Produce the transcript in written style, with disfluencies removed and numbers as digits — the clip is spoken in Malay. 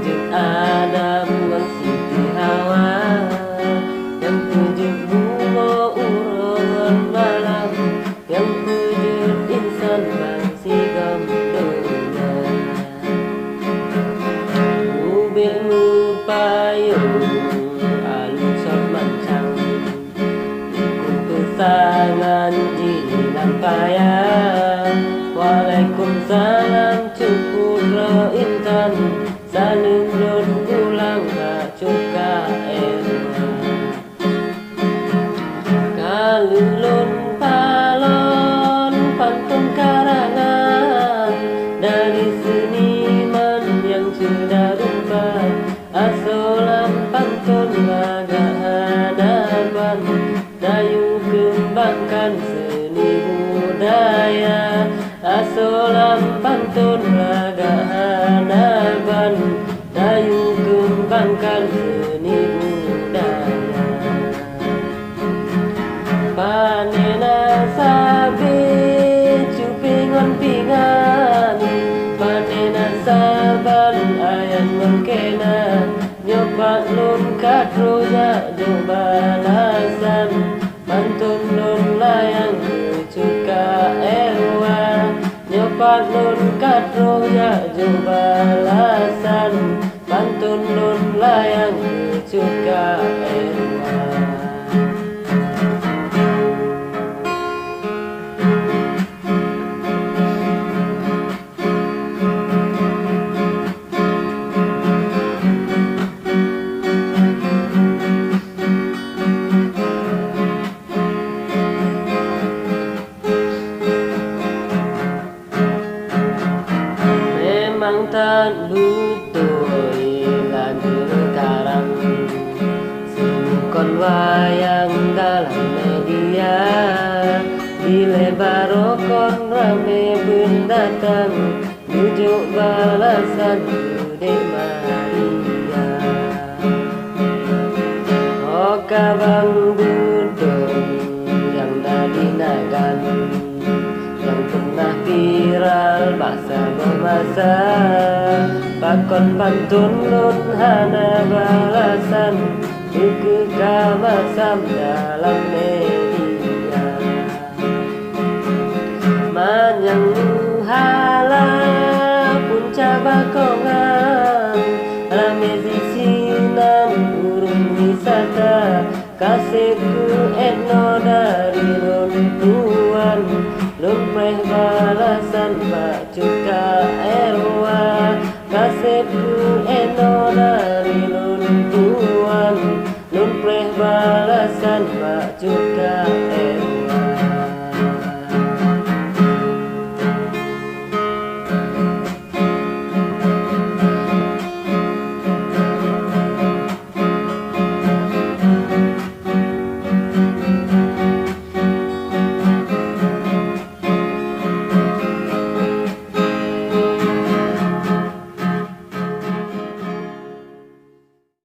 tujuh Adam dan Siti Hawa, yang tujuh bunga urongan malam, yang tujuh insan bangsi gamdonya. Ubekmu payung alun sop mancang, ikut pesangan jini nampaya. Waalaikumsalam cukuro intan, salim lun ulang bacuka erwa. Kalulun palon pantun karangan dari seniman yang sudah rupa, asolan pantun laga hadapan, dayu kembangkan seni budaya. Asolan pantun laga hanaban, dayu kembangkan seni budaya. Panena sabe cupingan pingan, panena saban ayan mengkena, nyopat lun kadroya jo balasan, pantun lun layang cuka erwa. Nyopat lun kadroya jo balasan, pantun lun layang cuka erwa. Memang tak lutoi lagu karang, singkon wayang dalam media, bila barokon rame pendatang, bujuk balasan Bude Maria. Oka bang budong yang dari nagan, yang pernah viral masa memasa, pakon pantun lun hana balasan, buku kamasam dalam media. Manyang hala punca bakongan, rame sisinan burung wisata, kasihku etno dari lun tuan, lun meh balas